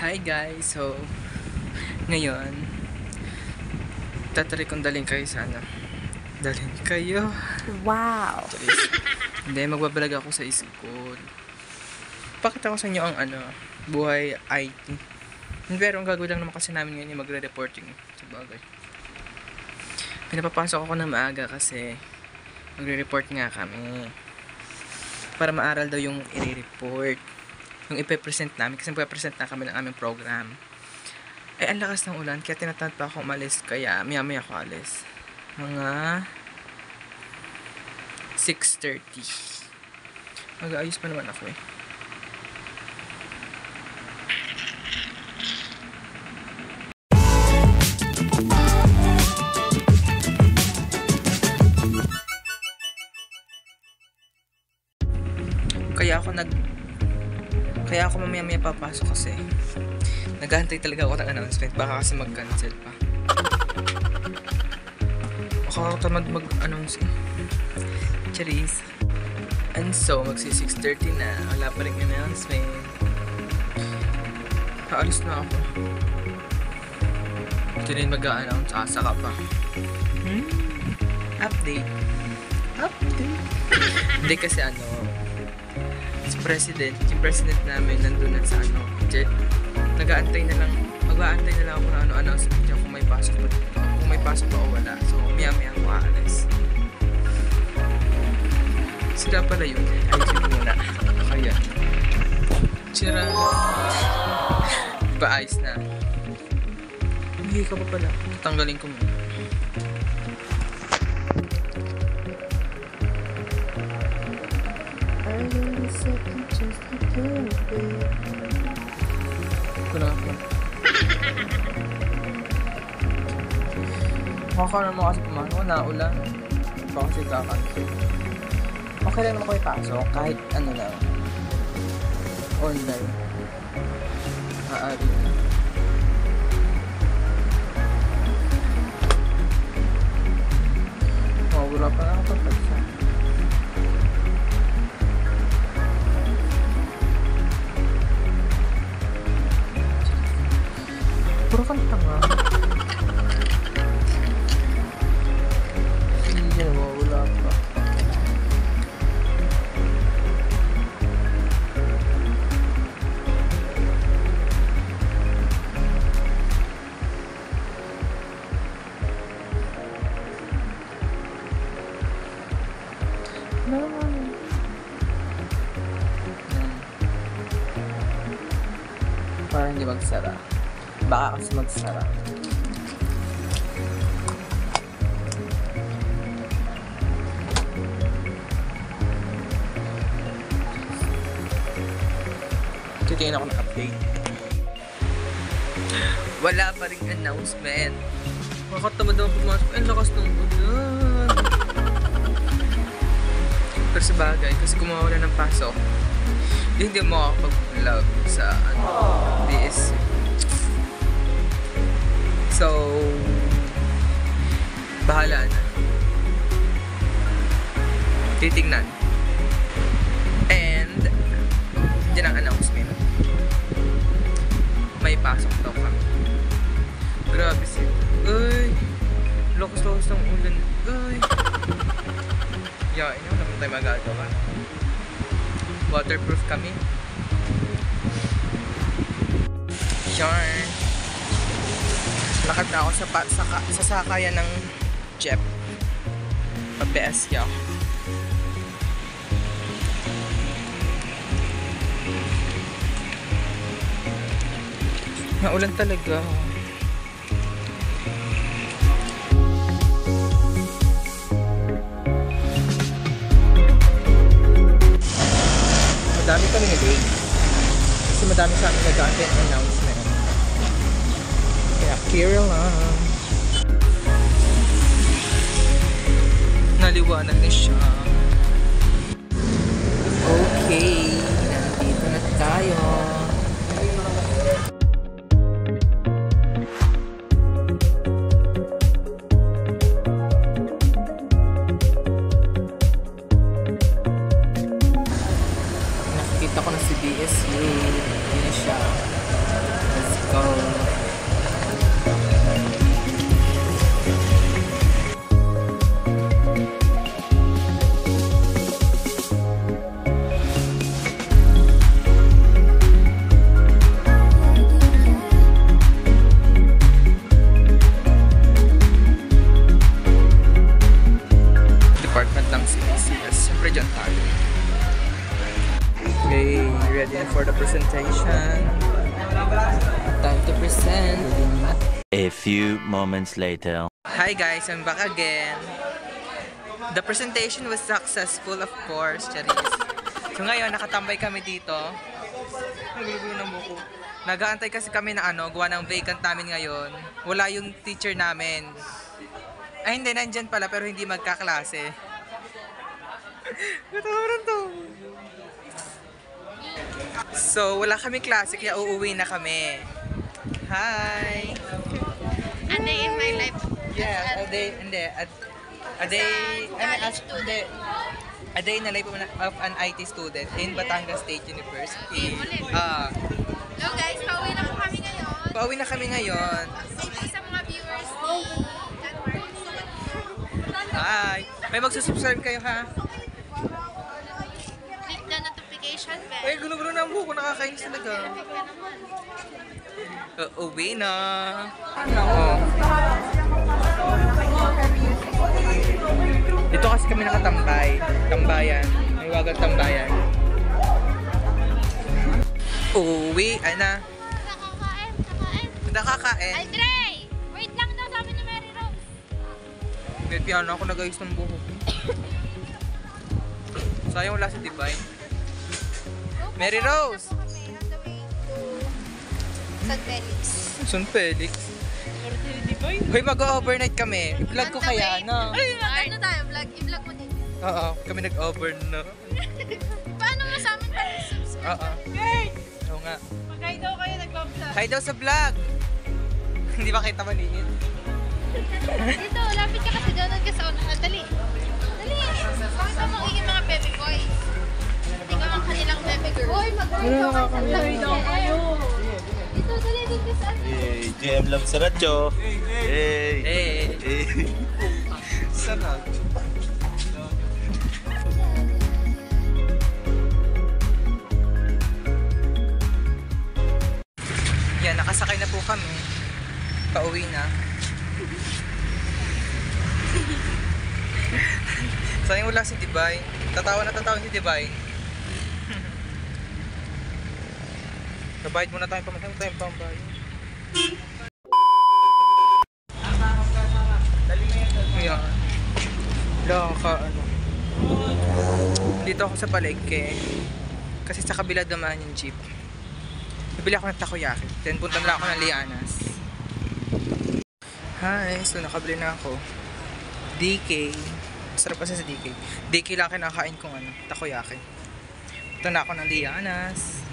Hi guys! So, ngayon, tatry kong dalhin kayo sa ano. Dalhin kayo. Wow! Charis. Hindi, magbablog ako sa school. Pakita ko sa inyo ang ano, buhay IT. Pero ang gagawin lang naman kasi namin ngayon yung magre-reporting sa bagay. Pinapapasok ako ng maaga kasi magre-report nga kami. Para maaral daw yung i-report. Yung ipe-present namin kasi ipe-present na kami ng aming program. Ang lakas ng ulan kaya tinatamad pa ako umalis kaya maya-maya ako alis. Mga 6:30. Mag-aayos pa naman ako eh. Kaya ako mamaya papasok kasi naghahantay talaga ako ng announcement. Baka kasi mag-cancel pa. Baka ako tamad mag-announce eh. Charis. And so, magsi 6:30 na. Wala pa rin announcement. Paalis na ako. Ito rin mag-a-announce. Saka pa. Update. Hindi kasi yung president namin nandun na sa jet. Nag-aantay na lang ako na announcement niya kung may pasok pa o wala. So, maya-maya ako aalis. Sira pala yun. Ayusin muna. Kaya. Sira. Paayos na. Hindi ka pa pala. Tatanggalin ko muna. Mukha naman kasi kumano, naulan. Baka kasi kakancel. Okay lang naman ko ipasok kahit lang. Online. Aari na. Wala pa na ako pagpagsa. Puro kang tanga. Hindi na mawala pa. Para hindi magsara. Baka kasi magsara. Titingin ako ng update. Wala pa ring announcement. Makatamad naman pumasok. Ang lakas ng ulan. Pero sa bagay, kasi kung mawala ng pasok, hindi mo makakapag-vlog sa BS. So, bahala na. Titingnan. And, dyan ang announcement. May pasok daw kami. Grabe siya. Uy! Lakas-lakas ng ulan. Uy! Yain naman tayo magagawa. Waterproof kami. Yarn. Lakad na ako sa sakayan ng jeep. Pa-BSK ako. Naulan talaga. Madami kami nag-aid. Kasi madami sa amin nag-aantay ang announcement. Kaya care lang. Naliwanag na siya. Okay. Nandito na tayo. Nakikita ko na si BSU. Yun siya. Yan. Time to present. A few moments later. Hi guys, I'm back again. The presentation was successful, of course, Charis. So ngayon, nakatambay kami dito. Ang gulo-gulo ng buko. Nag-aantay kasi kami na gawa ng vacant namin ngayon. Wala yung teacher namin. Ay hindi, nandyan pala pero hindi magkaklase. Katawaran to. So, wala kami klase kaya uuwi na kami. Hi! A day in my life. Yeah, a day in the life of an IT student in Batangas State University. Hello guys, pauwi na po kami ngayon. Pauwi na kami ngayon. Say po sa mga viewers ni Hi! May magsusubscribe kayo ha? click the notification bell. Ay, gulo-gulo na ang buko. Nakakainis talaga. Uuwi na. Dito kasi kami nakatambay. Tambayan. May wagang tambayan. Uuwi. Ay na. Nakakain. Nakakain. Aldray! Wait lang daw, sabi ni Mary Rose. May piano ako nag-ayos ng buho. Sayang wala si Divine. Mary Rose! San Felix. Sun Felix. Hoy, mag-overnight kami. I-vlog ko kaya, no? Ay, ano tayo? I-vlog mo din. Oo, kami nag-over, no? Paano mo sa amin tayo subscribe? Oo. Oo nga. Mag-hi daw kayo, nag-vlog. Hi daw sa vlog! Hindi ba kita maliit? Dito, lapit ka kasi doon ka sa unahan. Dali. Dali. Bakit ka magiging mga baby boys? Hindi ka mga kanilang baby girl. Hoy, mag-hi daw kayo. Dito, dali. Dito sa Hey, JM lang sa radyo. Hey. Eh. Sarap. Yan, nakasakay na po kami. Pauwi na. Sayang wala si Divine. Tatawa si Divine. Nabayad muna tayo pamatang tayo pambayad. Ayan. Dito ako sa palengke. Kasi sa kabila dumaan yung jeep. Bibili ako ng takoyaki. Then punta na ako ng Lianas. Hi, so nakabili na ako. DK. Sarap kasi sa DK. DK lang kinakain kong takoyaki. Punta na ako ng Lianas.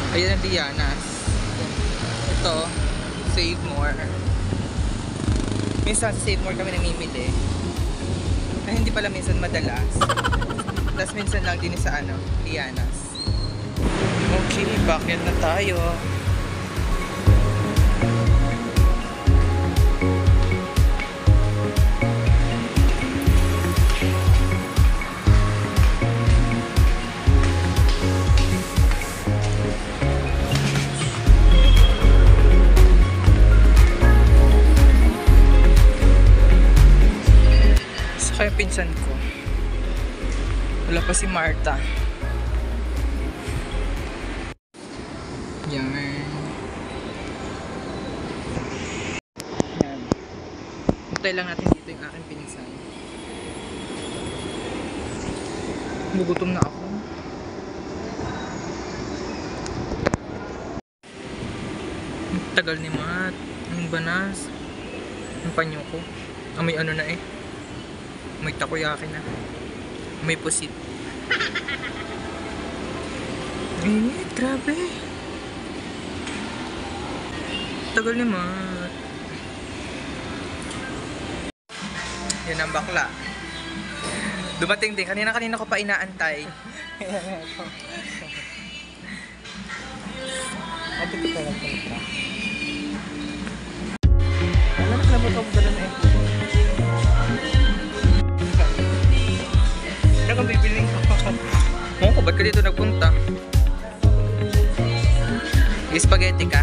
Ayan ang Lianas. Ito, Save More. Minsan sa Save More kami namimili. Ay, hindi pala minsan madalas. Tapos minsan lang din sa Lianas. Okay, bakit na tayo? Kaya pinsan ko. Wala pa si Marta. Yan. Yan. Hintay lang natin dito yung aking pinsan. Gugutom na ako. Ang tagal ni Mat. Ang banas. Ang panyo ko. May na eh. May takoyaki na. May pusit. Init, grabe. Tagal ni Mat. Yan ang bakla. Dumating din. Kanina ko pa inaantay. Ate ko talaga pala. Alam ka na ba ito ba na eh? Ano kang bibiling ako? Oh, ba't ka dito nagpunta? Spaghetti ka?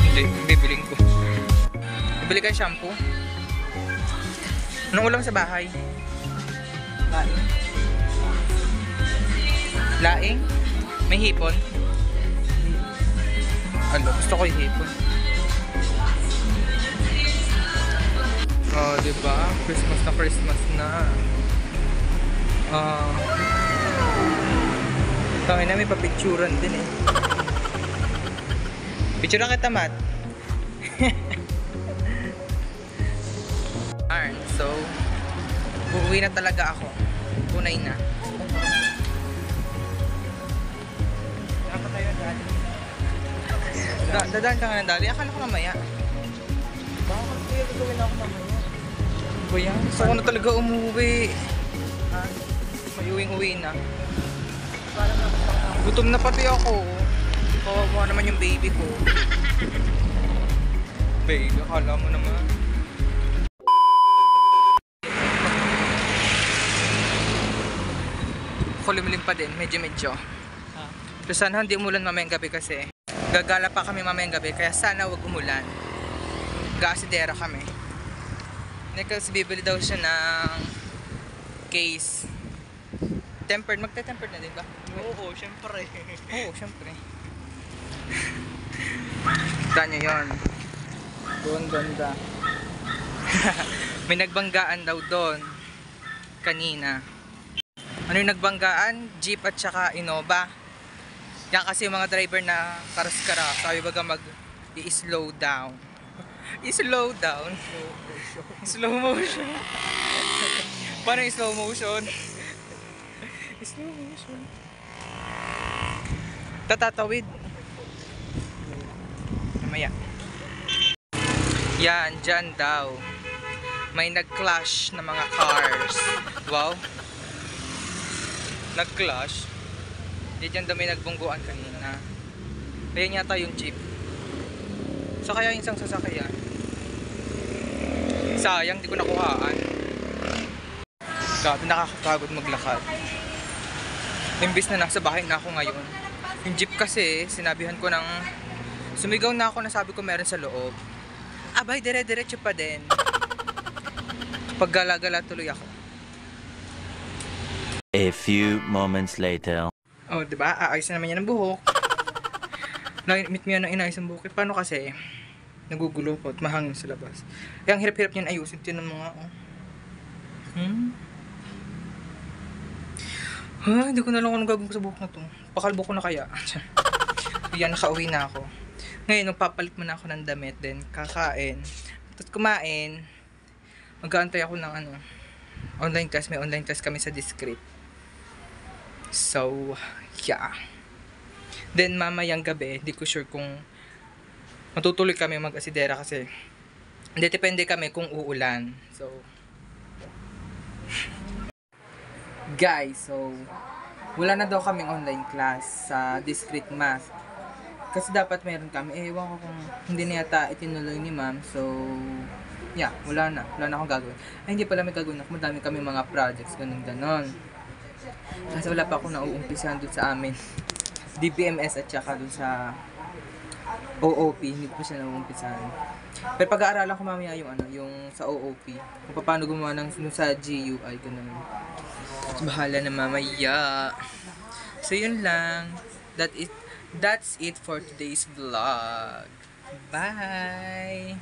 Hindi, bibiling ko. Bili kayo shampoo. Anong ulam sa bahay? Laing. Laing? May hipon? Alo, gusto ko yung hipon. Oh, diba? Christmas na. Tangin na, may papicturan din eh. Picturean kita, Matt. Alright, so uuwi na talaga ako. Tunay na. Dapat tayo dali. Dadaan ka nga ng dali. Akala ko mamaya. Bakit kaya gagawin ako mamaya? Ba yan? Gusto ko na talaga umuwi. May uwing-uwi na. Gutom na pati ako. Kawawa naman yung baby ko. Baby, akala mo naman. Kulimlim pa din, medyo. Pero sana hindi umulan mamayang gabi kasi gagala pa kami mamayang gabi, kaya sana wag umulan. Gaasidera kami. Next, bibili daw siya ng case. Tempered, magte-tempered na din ba? Oo, syempre. Oo, syempre. Kita nyo yun. Doon, ganda. May nagbanggaan daw doon kanina. Ano yung nagbanggaan? Jeep at saka Innova. Yan kasi yung mga driver na karas-kara. Sabi baga mag-i-slow down. I-slow down. Slow motion. Paano yung slow motion? Slow motion. Tatatawid. Mamaya. Yan, dyan daw. May nag-clash na mga cars. Wow. Nag-clash. Di dyan daw may nagbungguan kanina. Ayan yata yung jeep. So kaya yung isang sasakyan. Sayang, di ko nakuhaan. Grabe, nakakapagod maglakad. Imbis na nasa bahay na ako ngayon. Yung jeep kasi, sinabihan ko ng sumigaw na ako na sabi ko meron sa loob. Abay, dire-diretso pa din. Pag gala-gala tuloy ako. A few moments later. Oh, diba? Aayos na naman yan ang buhok. Meet mo yan ng inayos ang buhok. Paano kasi? Nagugulo ko at mahangin sa labas. Kaya ang hirap-hirap niyan ayusin. Tiyan ng mga, hindi ko na lang kung gagawin ko sa buhok na to. Pakalbo ko na kaya. Yan, nakauwi na ako. Ngayon, magpapalit muna ako ng damit din. Kakain. Tapos kumain. Mag-aantay ako ng online class. May online class kami sa Discrete. So, yeah. Then, mamayang gabi, di ko sure kung matutuloy kami mag-asidera kasi hindi, depende kami kung uulan. So, guys, so wala na daw kaming online class sa Discrete Math. Kasi dapat meron kami. Ewan ko kung hindi na yata itinuloy ni ma'am. So, yeah, wala na. Wala na akong gagawin. Ay, hindi pala may gagawin ako. Madami kami mga projects, ganun-ganon. Kasi wala pa akong nauumpisahan dun sa amin. DPMS at saka dun sa OOP. Hindi ko pa siya nauumpisahan. Pero pag-aaralan ko mamaya yung yung sa OOP. Kung paano gumawa ng sa GUI, ganun. So, bahala na mamaya. So, yun lang. That's it for today's vlog. Bye!